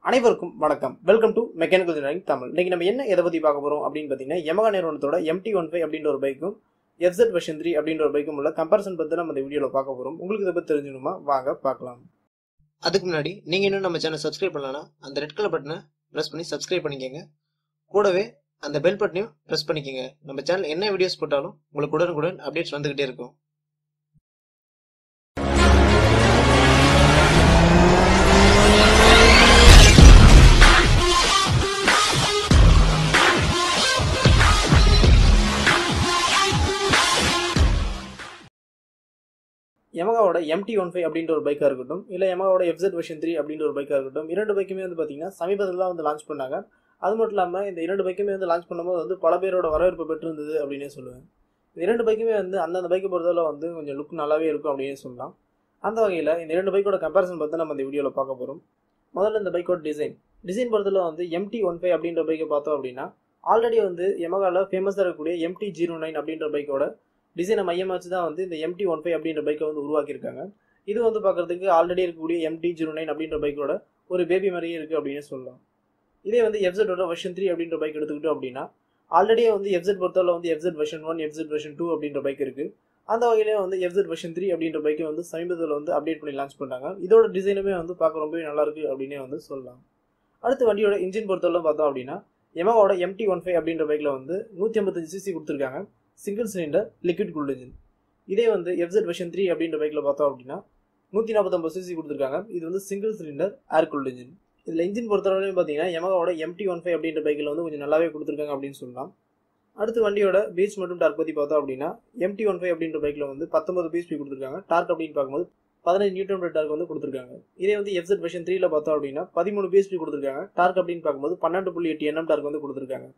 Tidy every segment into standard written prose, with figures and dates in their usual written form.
அனைவருக்கும் வணக்கம். Welcome to mechanical engineering Tamil. இன்னைக்கு நம்ம என்ன எதை பத்தி பார்க்க போறோம் அப்படின்னு பாத்தீங்கன்னா, யமகா நிறுவனத்தோட MT-15 அப்படின்ற ஒரு பைக்கும் FZ வெர்ஷன் 3 அப்படின்ற ஒரு பைக்கும் உள்ள கம்பேரிசன் பத்தி நம்ம இந்த வீடியோல பார்க்க போறோம். உங்களுக்கு இதை பத்தி தெரிஞ்சுக்கணுமா? வாங்க பார்க்கலாம். அதுக்கு முன்னாடி நீங்க இன்னும் நம்ம சேனல் சப்ஸ்கிரைப் பண்ணலனா அந்த ரெட் கலர் பட்டனை பிரஸ் பண்ணி சப்ஸ்கிரைப் பண்ணிக்கங்க. கூடவே அந்த பெல் பட்டனையும் பிரஸ் பண்ணிக்கங்க. நம்ம சேனல் என்ன வீடியோஸ் போட்டாலும் உங்களுக்கு உடனுக்குடன் அப்டேட்ஸ் வந்துகிட்டே இருக்கும். யமகாவோட MT-15 அப்படின்ற ஒரு பைக்காக இருக்கட்டும், இல்லை யமகாவோட FZ வெர்ஷன் 3 அப்படின்ற ஒரு பைக்காக இருக்கட்டும், இரண்டு பைக்குமே வந்து பார்த்தீங்கன்னா சமீபத்தில் தான் வந்து லான்ச் பண்ணாங்க. அது மட்டும் இல்லாமல் இந்த இரண்டு பைக்குமே வந்து லான்ச் பண்ணும்போது வந்து பல பேரோட வரவேற்பு பெற்றிருந்தது அப்படின்னே சொல்லுவேன். இந்த இரண்டு பைக்குமே வந்து அந்தந்த பைக்கை பொறுத்தவரை வந்து கொஞ்சம் லுக் நல்லாவே இருக்கும் அப்படின்னே சொல்லலாம். அந்த வகையில் இந்த இரண்டு பைக்கோட கம்பேரிசன் பார்த்து நம்ம இந்த வீடியோவில் பார்க்க போகிறோம். முதல்ல இந்த பைக்கோட டிசைன் பொறுத்தவரை வந்து MT-15 அப்படின்ற பைக்கை பார்த்தோம் அப்படின்னா, ஆல்ரெடி வந்து யமகாவில் ஃபேமஸாக இருக்கக்கூடிய MT-09 அப்படின்ற பைக்கோட டிசைனை மையமாக வச்சு தான் வந்து இந்த MT-15 அப்படின்ற பைக்கை வந்து உருவாக்கியிருக்காங்க. இது வந்து பார்க்கறதுக்கு ஆல்ரெடி இருக்கக்கூடிய MT-09 அப்படின்ற பைக்கோட ஒரு பேபி மாதிரியே இருக்குது அப்படின்னு சொல்லலாம். இதே வந்து FZ வெர்ஷன் 3 அப்படின்ற பைக் எடுத்துக்கிட்டோம் அப்படின்னா, ஆல்ரெடியே வந்து FZ பொறுத்தவரை வந்து FZ வெர்ஷன் 1, FZ வெர்ஷன் 2 அப்படின்ற பைக் இருக்குது. அந்த வகையிலே வந்து FZ வெர்ஷன் 3 அப்படின்ற பைக்கை வந்து சமீபத்தில் வந்து அப்டேட் பண்ணி லான்ச் பண்ணாங்க. இதோட டிசைனுமே வந்து பார்க்க ரொம்பவே நல்லா இருக்குது அப்படின்னே வந்து சொல்லலாம். அடுத்து வண்டியோட இன்ஜின் பொறுத்தவரை பார்த்தோம் அப்படின்னா, யமகாவோட MT-15 அப்படின்ற பைக்கில் வந்து 155cc கொடுத்துருக்காங்க. Single cylinder liquid cooled engine. இதே வந்து FZ வெர்ஷன் 3 அப்படின்ற பைக்கில் பார்த்தோம் அப்படின்னா 149cc கொடுத்துருக்காங்க. இது வந்து சிங்கிள் சிலிண்டர் ஏர் கூல்ட் இன்ஜின். இதில் இன்ஜின் பொறுத்தவரையும் பார்த்தீங்கன்னா யமகாவோட MT-15 அப்படின்ற பைக்கில் வந்து கொஞ்சம் நல்லாவே கொடுத்துருக்காங்க அப்படின்னு சொல்லலாம். அடுத்து வண்டியோட பீச் மற்றும் டார்க் பற்றி பார்த்தோம் அப்படின்னா, MT-15 அப்படின்ற பைக்கில் வந்து 19 பிஎஸ்பி கொடுத்துருக்காங்க. டார்க் அப்படின்னு பார்க்கும்போது 15 நியூட்டன் டார்க் வந்து கொடுத்துருக்காங்க. இதே வந்து FZ வெர்ஷன் 3ல பார்த்தோம் அப்படின்னா 13 பிஎஸ்பி கொடுத்துருக்காங்க. டார்க் அப்படின்னு பார்க்கும்போது 12.8 Nm டார்க் வந்து கொடுத்துருக்காங்க.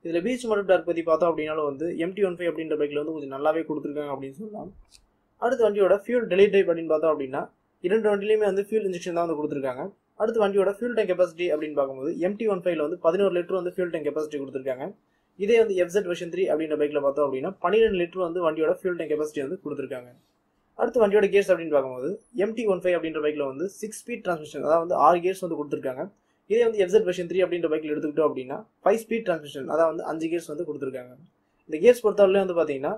இதில் பீச் மற்றும் டார்க் பற்றி பார்த்தோம் அப்படின்னாலும் வந்து MT-15 அப்படின்ற பைக்கில் வந்து கொஞ்சம் நல்லாவே கொடுத்துருக்காங்க அப்படின்னு சொல்லலாம். அடுத்து வண்டியோட ஃபியூல் டெலிவரி டைப் அப்படின்னு பார்த்தோம் அப்படின்னா, இரண்டு வண்டியிலுமே வந்து ஃபியூல் இன்ஜெக்ஷன் தான் வந்து கொடுத்துருக்காங்க. அடுத்து வண்டியோட ஃபியூல் டேங்க் கெப்பாசிட்டி அப்படின்னு பார்க்கும்போது MT-15ல வந்து 11 லிட்டர் வந்து ஃபியூல் டேங்க் கெப்பாசிட்டி கொடுத்துருக்காங்க. இதே வந்து FZ வெர்ஷன் 3 அப்படின்ற பைக்கில் பார்த்தோம் அப்படின்னா 12 லிட்டர் வந்து வண்டியோட ஃபியூல் டேங்க் கெப்பாசிட்டி வந்து கொடுத்துருக்காங்க. அடுத்து வண்டியோட கியர்ஸ் அப்படின்னு பார்க்கும்போது MT-15 அப்படின்ற பைக்கில் வந்து 6 ஸ்பீட் டிரான்ஸ்மிஷன், அதாவது வந்து 6 கியர்ஸ் வந்து கொடுத்துருக்காங்க. இதே வந்து FZ வெர்ஷன் 3 அப்படின்ற பைக்கில் எடுத்துக்கிட்டோம் அப்படின்னா 5 ஸ்பீட் டிரான்ஸ்மிஷன், அதாவது வந்து 5 கியர்ஸ் வந்து கொடுத்துருக்காங்க. இந்த கியர்ஸ் பொறுத்தவரையிலும் வந்து பார்த்தீங்கன்னா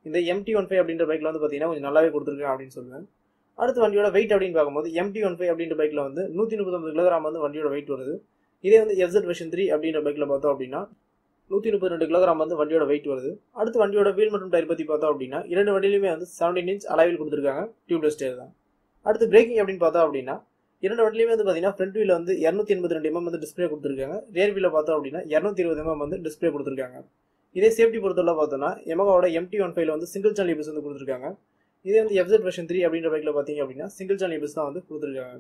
இந்த MT-15 அப்படின்ற பைக்கில் வந்து பார்த்தீங்கன்னா கொஞ்சம் நல்லாவே கொடுத்துருக்காங்க அப்படின்னு சொல்லுவேன். அடுத்து வண்டியோட வெயிட் அப்படின்னு பார்க்கும்போது MT-15 அப்படின்ற பைக்கில் வந்து 139 கிலோகிராம் வந்து வண்டியோட வெயிட் வருது. இதே வந்து FZ வெர்ஷன் 3 அப்படின்ற பைக்கில் பார்த்தோம் அப்படின்னா 132 கிலோகிராம் வந்து வண்டியோட வெயிட் வருது. அடுத்து வண்டியோட வீல் மற்றும் டயர் பற்றி பார்த்தோம் அப்படின்னா இரண்டு வண்டியிலுமே வந்து 17 இன்ச் அலாயில் கொடுத்துருக்காங்க. டியூப்லெஸ் டயர் தான். அடுத்து பிரேக்கிங் அப்படின்னு பார்த்தோம் அப்படின்னா இரண்டு வண்டியிலுமே வந்து பார்த்தீங்கன்னா ஃப்ரண்ட் வீல வந்து 282 mm வந்து டிஸ்பிளே கொடுத்துருக்காங்க. ரியர் வீல பார்த்தோம் அப்படின்னா 220 mm வந்து டிஸ்பிளே கொடுத்துருக்காங்க. இதே சேஃப்டி பொறுத்தவரை பார்த்தோம்னா யமகாவோட MT-15ல வந்து சிங்கிள் சேனல் ஏபிஎஸ் வந்து கொடுத்துருக்காங்க. இதே வந்து FZ வெர்ஷன் 3 அப்படின்ற பைக்கில் பார்த்தீங்க அப்படின்னா சிங்கிள் சேனல் ஏபிஎஸ் தான் வந்து கொடுத்துருக்காங்க.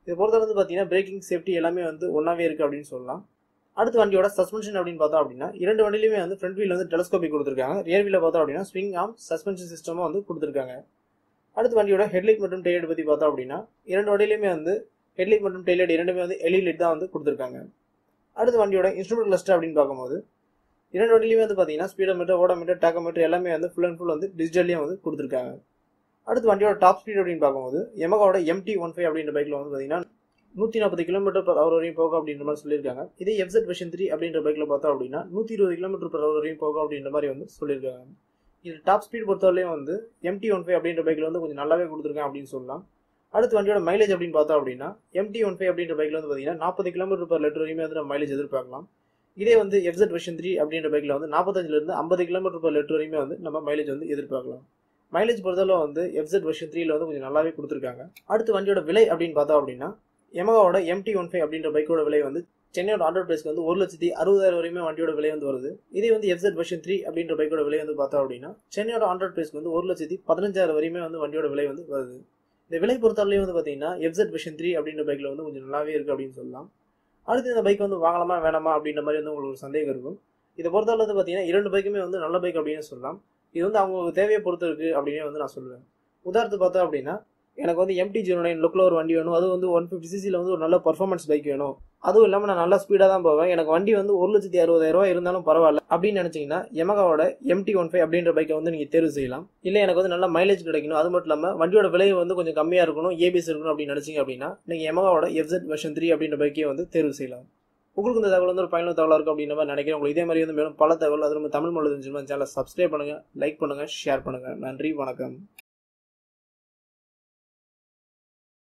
இதை பொறுத்தவரை வந்து பார்த்தீங்கன்னா பிரேக்கிங் சேஃப்டி எல்லாமே வந்து ஒன்றாவே இருக்குது அப்படின்னு சொல்லலாம். அடுத்து வண்டியோட சஸ்பென்ஷன் அப்படின்னு பார்த்தோம் அப்படின்னா இரண்டு வண்டியிலுமே வந்து ஃப்ரண்ட் வீல் வந்து டெலஸ்கோபிக் கொடுத்துருக்காங்க. ரியர் வீல பார்த்தோம் அப்படின்னா ஸ்விங் ஆர்ம் சஸ்பென்ஷன் சிஸ்டமும் வந்து கொடுத்துருக்காங்க. அடுத்து வண்டியோட ஹெட்லைட் மற்றும் டெய்லைட் பற்றி பார்த்தோம் அப்படின்னா இரண்டு வண்டியிலுமே வந்து ஹெட்லைட் மற்றும் டெய்லைட் இரண்டுமே வந்து LED லைட் தான் வந்து கொடுத்துருக்காங்க. அடுத்து வண்டியோட இன்ஸ்ட்ருமெண்ட் கிளஸ்டர் அப்படின்னு பார்க்கும்போது இரண்டு வண்டியிலுமே வந்து பார்த்தீங்கன்னா ஸ்பீடோமீட்டர், ஓடோமீட்டர், டாக்கோமீட்டர் எல்லாமே வந்து ஃபுல் அண்ட் ஃபுல் வந்து டிஜிட்டல்லையும் வந்து கொடுத்துருக்காங்க. அடுத்து வண்டியோட டாப் ஸ்பீட் அப்படின்னு பார்க்கும்போது யமகாவோட MT-15 அப்படின்ற பைக்கில் வந்து பார்த்தீங்கன்னா 140 km/h வரையும் போகும் அப்படின்ற மாதிரி சொல்லியிருக்காங்க. இதே FZ வெர்ஷன் 3 அப்படின்ற பைக்கில் பார்த்தோம் அப்படின்னா 120 km/h வரையும் போகும் அப்படின்ற மாதிரி வந்து சொல்லியிருக்காங்க. இது டாப் ஸ்பீட் பொறுத்தவரையும் வந்து MT-15 அப்படின்ற பைக்கில் வந்து கொஞ்சம் நல்லாவே கொடுத்துருக்காங்க அப்படின்னு சொல்லலாம். அடுத்து வண்டியோட மைலேஜ் அப்படின்னு பார்த்தோம் அப்படின்னா MT-15 அப்படின்ற பைக்கில் வந்து பார்த்தீங்கன்னா 40 km/h வரையுமே வந்து நம்ம மைலேஜ் எதிர்பார்க்கலாம். இதே வந்து FZ வெர்ஷன் 3 அப்படின்ற பைக்கில் வந்து 45 50 km/h வரையுமே வந்து நம்ம மைலேஜ் வந்து எதிர்பார்க்கலாம். மைலேஜ் பொறுத்தவரை வந்து FZ வெர்ஷன் 3ல வந்து கொஞ்சம் நல்லாவே கொடுத்துருக்காங்க. அடுத்து வண்டியோட விலை அப்படின்னு பார்த்தோம் அப்படின்னா யமகாவோட MT-15 அப்படின்ற பைக்கோட விலை வந்து சென்னையோட ஆன் ரோட் பிரைஸ்க்கு வந்து 1,60,000 வரையுமே வண்டியோட விலை வந்து வருது. இதே வந்து FZ வெர்ஷன் 3 அப்படின்ற பைக்கோட விலை வந்து பார்த்தோம் அப்படின்னா சென்னையோட ஆன் ரோட் பிரைஸ்க்கு வந்து 1,15,000 வரையுமே வந்து வண்டியோட விலை வந்து வருது. இந்த விலை பொறுத்தவரையும் வந்து பார்த்தீங்கன்னா FZ வெர்ஷன் 3 அப்படின்ற பைக்கில் வந்து கொஞ்சம் நல்லாவே இருக்குது அப்படின்னு சொல்லலாம். அடுத்து இந்த பைக் வந்து வாங்கலாமா வேணாமா அப்படின்ற மாதிரி வந்து உங்களுக்கு ஒரு சந்தேகம் இருக்கும். இதை பொறுத்தவரை வந்து பார்த்தீங்கன்னா இரண்டு பைக்குமே வந்து நல்ல பைக் அப்படின்னு சொல்லலாம். இது வந்து அவங்களுக்கு தேவையை பொறுத்து இருக்குது அப்படின்னு வந்து நான் சொல்லுவேன். உதாரணத்துக்கு பார்த்தோம் அப்படின்னா எனக்கு வந்து MT-09 லுக்கில் ஒரு வண்டி வேணும், அது வந்து 150cc வந்து ஒரு நல்ல பர்ஃபார்மன்ஸ் பைக் வேணும், அதுவும் இல்லாமல் நான் நல்லா ஸ்பீடாக தான் போவேன், எனக்கு வண்டி வந்து 1,60,000 இருந்தாலும் பரவாயில்ல அப்படின்னு நினச்சிங்கன்னா Yamahaவோட MT-15 அப்படின்ற பைக்கை வந்து நீங்கள் தேர்வு செய்யலாம். இல்லை எனக்கு வந்து நல்ல மைலேஜ் கிடைக்கணும், அது மட்டும் இல்லாமல் வண்டியோட விலை வந்து கொஞ்சம் கம்மியாக இருக்கணும், ABS இருக்கணும் அப்படின்னு நினச்சிங்க அப்படின்னா நீங்கள் Yamahaவோட FZ வெர்ஷன் 3 அப்படின்ற பைக்கை வந்து தேர்வு செய்யலாம். உங்களுக்கு இந்த தகவல் வந்து ஒரு பயனுள்ள தகவலாக இருக்கும் அப்படின்னு நான் நினைக்கிறேன். உங்களுக்கு இதே மாதிரி வந்து மேலும் பல தகவல் அது நம்ம தமிழ் மொழி தெரிஞ்சுக்கணும். சேனலை சப்ஸ்கிரைப் பண்ணுங்கள், லைக் பண்ணுங்கள், ஷேர் பண்ணுங்கள். நன்றி, வணக்கம்.